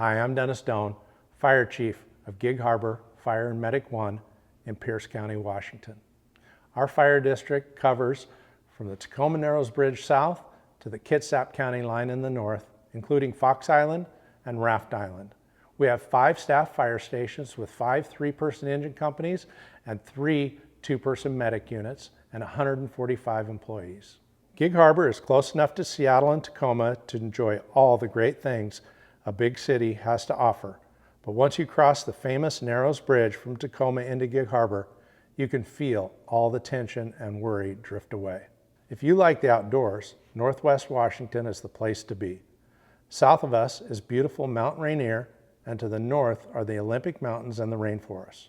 Hi, I'm Dennis Doan, Fire Chief of Gig Harbor Fire and Medic 1 in Pierce County, Washington. Our fire district covers from the Tacoma Narrows Bridge south to the Kitsap County line in the north, including Fox Island and Raft Island. We have 5 staff fire stations with 5 3-person engine companies and 3 2-person medic units and 145 employees. Gig Harbor is close enough to Seattle and Tacoma to enjoy all the great things a big city has to offer. But once you cross the famous Narrows Bridge from Tacoma into Gig Harbor, you can feel all the tension and worry drift away. If you like the outdoors, Northwest Washington is the place to be. South of us is beautiful Mount Rainier, and to the north are the Olympic Mountains and the rainforests.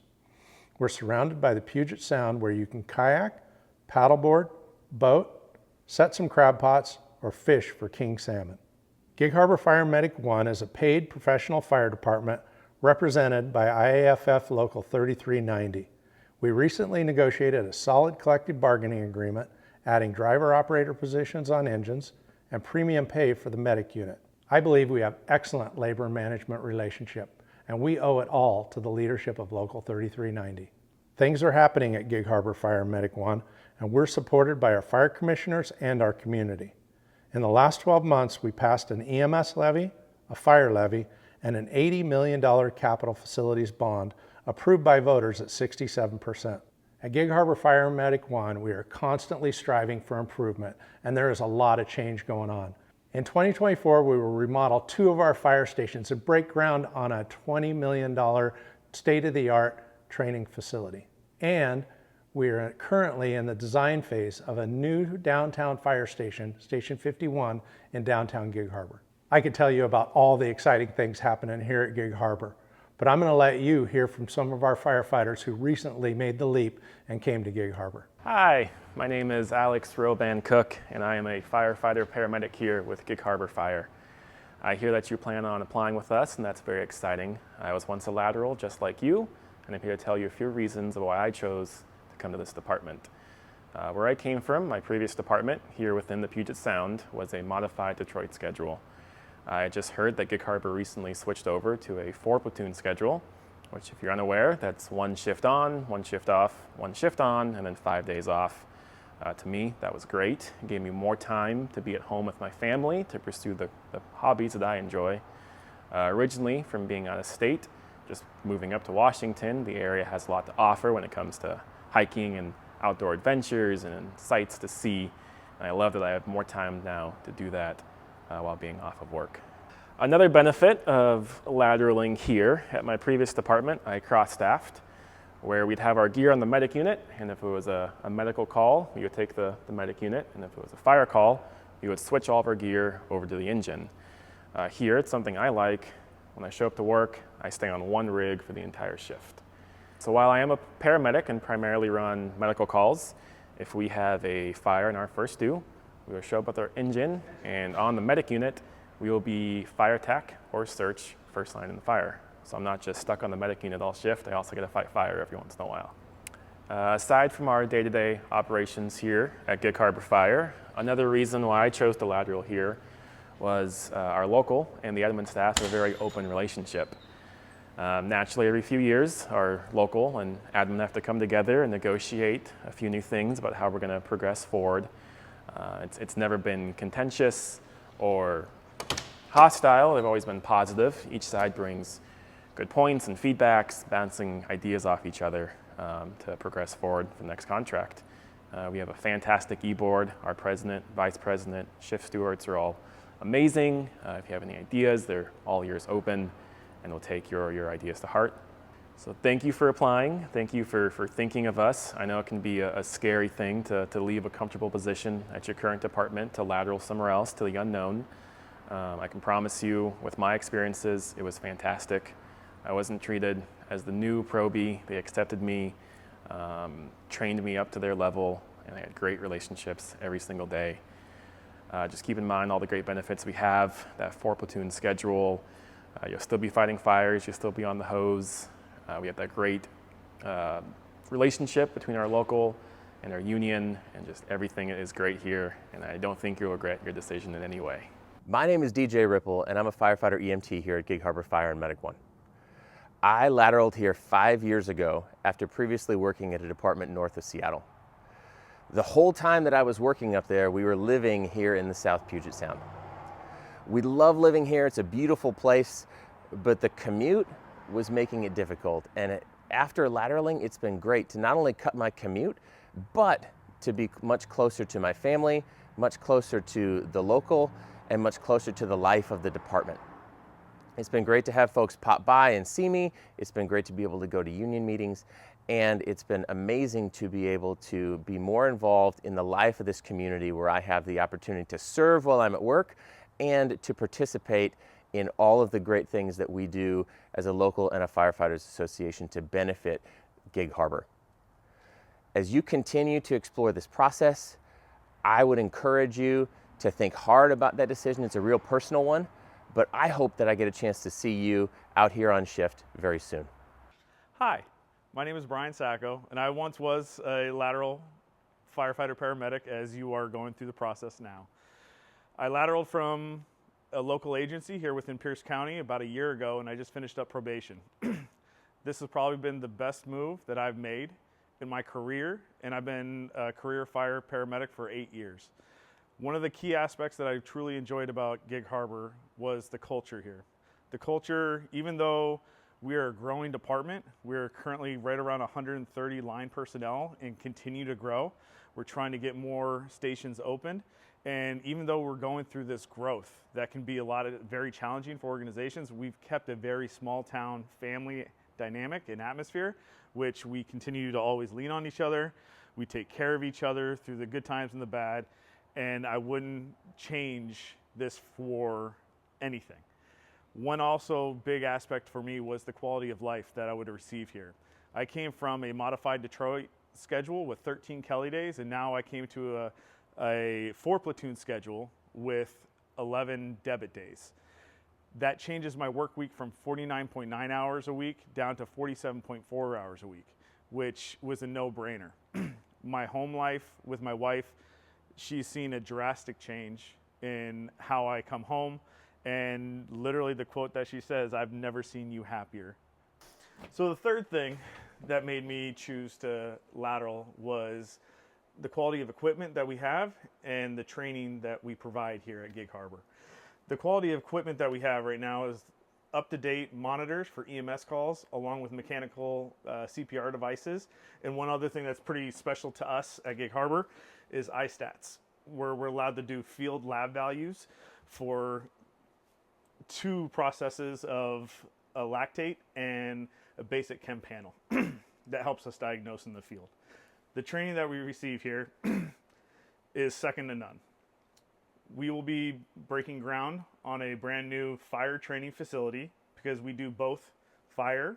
We're surrounded by the Puget Sound where you can kayak, paddleboard, boat, set some crab pots, or fish for king salmon. Gig Harbor Fire Medic 1 is a paid professional fire department represented by IAFF Local 3390. We recently negotiated a solid collective bargaining agreement, adding driver-operator positions on engines and premium pay for the medic unit. I believe we have excellent labor management relationship, and we owe it all to the leadership of Local 3390. Things are happening at Gig Harbor Fire Medic 1, and we're supported by our fire commissioners and our community. In the last 12 months, we passed an EMS levy, a fire levy, and an $80 million capital facilities bond approved by voters at 67%. At Gig Harbor Fire Medic 1, we are constantly striving for improvement, and there is a lot of change going on. In 2024, we will remodel 2 of our fire stations and break ground on a $20 million state-of-the-art training facility. And we are currently in the design phase of a new downtown fire station, Station 51, in downtown Gig Harbor. I could tell you about all the exciting things happening here at Gig Harbor, but I'm going to let you hear from some of our firefighters who recently made the leap and came to Gig Harbor. Hi, my name is Alex Roban Cook, and I am a firefighter paramedic here with Gig Harbor Fire. I hear that you plan on applying with us, and that's very exciting. I was once a Lateral just like you, and I'm here to tell you a few reasons of why I chose to come to this department. Where I came from, my previous department here within the Puget Sound was a modified Detroit schedule. I just heard that Gig Harbor recently switched over to a 4-platoon schedule, which if you're unaware, that's 1 shift on, 1 shift off, 1 shift on, and then 5 days off. To me, that was great. It gave me more time to be at home with my family, to pursue the hobbies that I enjoy. Originally, from being out of state, just moving up to Washington, the area has a lot to offer when it comes to hiking and outdoor adventures and sights to see. And I love that I have more time now to do that while being off of work. Another benefit of lateraling here at my previous department, I cross-staffed, where we'd have our gear on the medic unit, and if it was a medical call, we would take the medic unit, and if it was a fire call, we would switch all of our gear over to the engine. Here, it's something I like. When I show up to work, I stay on 1 rig for the entire shift. So while I am a paramedic and primarily run medical calls, if we have a fire in our first due, we will show up with our engine, and on the medic unit, we will be fire tech or search first line in the fire. So I'm not just stuck on the medic unit all shift, I also get to fight fire every once in a while. Aside from our day-to-day operations here at Gig Harbor Fire, another reason why I chose the lateral here was our local and the admin staff have a very open relationship. Naturally, every few years, our local and admin have to come together and negotiate a few new things about how we're going to progress forward. It's never been contentious or hostile. They've always been positive. Each side brings good points and feedbacks, bouncing ideas off each other to progress forward for the next contract. We have a fantastic e-board. Our president, vice president, shift stewards are all amazing. If you have any ideas, they're all ears open, and we'll take your ideas to heart. So thank you for applying. Thank you for thinking of us. I know it can be a scary thing to leave a comfortable position at your current department to lateral somewhere else to the unknown. I can promise you, with my experiences, it was fantastic. I wasn't treated as the new probie. They accepted me, trained me up to their level, and I had great relationships every single day. Just keep in mind all the great benefits we have, that 4-platoon schedule. You'll still be fighting fires, you'll still be on the hose. We have that great relationship between our local and our union, and just everything is great here, and I don't think you'll regret your decision in any way. My name is DJ Ripple, and I'm a firefighter EMT here at Gig Harbor Fire and Medic 1. I lateraled here 5 years ago after previously working at a department north of Seattle. The whole time that I was working up there, we were living here in the South Puget Sound. We love living here, it's a beautiful place, but the commute was making it difficult. And after lateraling, it's been great to not only cut my commute, but to be much closer to my family, much closer to the local, and much closer to the life of the department. It's been great to have folks pop by and see me. It's been great to be able to go to union meetings, and it's been amazing to be able to be more involved in the life of this community where I have the opportunity to serve while I'm at work and to participate in all of the great things that we do as a local and a firefighters association to benefit Gig Harbor. As you continue to explore this process, I would encourage you to think hard about that decision. It's a real personal one, but I hope that I get a chance to see you out here on shift very soon. Hi, my name is Brian Sacco, and I once was a lateral firefighter paramedic, as you are going through the process now. I lateraled from a local agency here within Pierce County about a year ago, and I just finished up probation. This has probably been the best move that I've made in my career, and I've been a career fire paramedic for 8 years. One of the key aspects that I truly enjoyed about Gig Harbor was the culture here. The culture, even though we are a growing department, we're currently right around 130 line personnel and continue to grow. We're trying to get more stations opened. And even though we're going through this growth, that can be very challenging for organizations, we've kept a very small town family dynamic and atmosphere, which we continue to always lean on each other. We take care of each other through the good times and the bad. And I wouldn't change this for anything. One also big aspect for me was the quality of life that I would receive here. I came from a modified Detroit schedule with 13 Kelly days, and now I came to a 4-platoon schedule with 11 debit days. That changes my work week from 49.9 hours a week down to 47.4 hours a week, which was a no-brainer. My home life with my wife, she's seen a drastic change in how I come home, and literally the quote that she says, "I've never seen you happier." So the third thing that made me choose to lateral was the quality of equipment that we have and the training that we provide here at Gig Harbor. The quality of equipment that we have right now is up-to-date monitors for EMS calls, along with mechanical CPR devices. And one other thing that's pretty special to us at Gig Harbor is iStats, where we're allowed to do field lab values for 2 processes of a lactate and a basic chem panel that helps us diagnose in the field. The training that we receive here is second to none. We will be breaking ground on a brand new fire training facility because we do both fire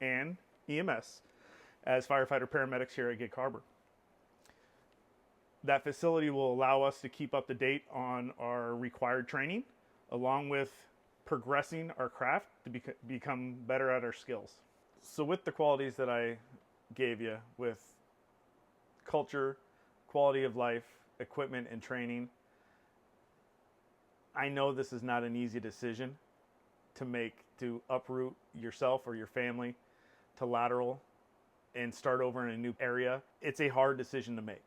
and EMS as firefighter paramedics here at Gig Harbor. That facility will allow us to keep up to date on our required training, along with progressing our craft to become better at our skills. So with the qualities that I gave you with culture, quality of life, equipment, and training, I know this is not an easy decision to make, to uproot yourself or your family, to lateral and start over in a new area. It's a hard decision to make.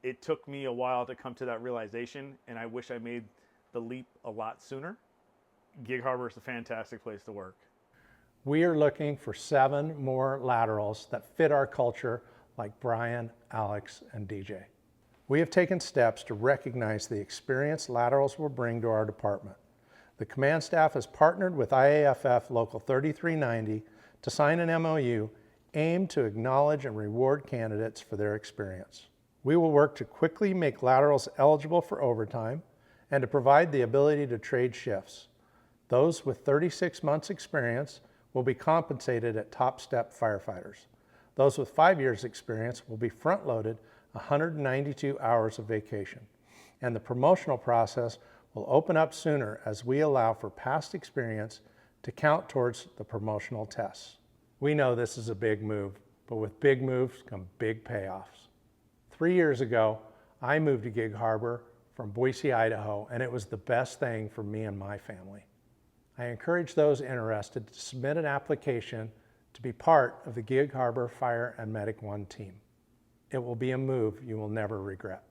It took me a while to come to that realization, and I wish I made the leap a lot sooner. Gig Harbor is a fantastic place to work. We are looking for 7 more laterals that fit our culture, like Brian, Alex, and DJ. We have taken steps to recognize the experience laterals will bring to our department. The command staff has partnered with IAFF Local 3390 to sign an MOU aimed to acknowledge and reward candidates for their experience. We will work to quickly make laterals eligible for overtime and to provide the ability to trade shifts. Those with 36 months experience will be compensated at top step firefighters. Those with 5 years experience will be front-loaded 192 hours of vacation. And the promotional process will open up sooner as we allow for past experience to count towards the promotional tests. We know this is a big move, but with big moves come big payoffs. 3 years ago, I moved to Gig Harbor from Boise, Idaho, and it was the best thing for me and my family. I encourage those interested to submit an application to be part of the Gig Harbor Fire and Medic One team. It will be a move you will never regret.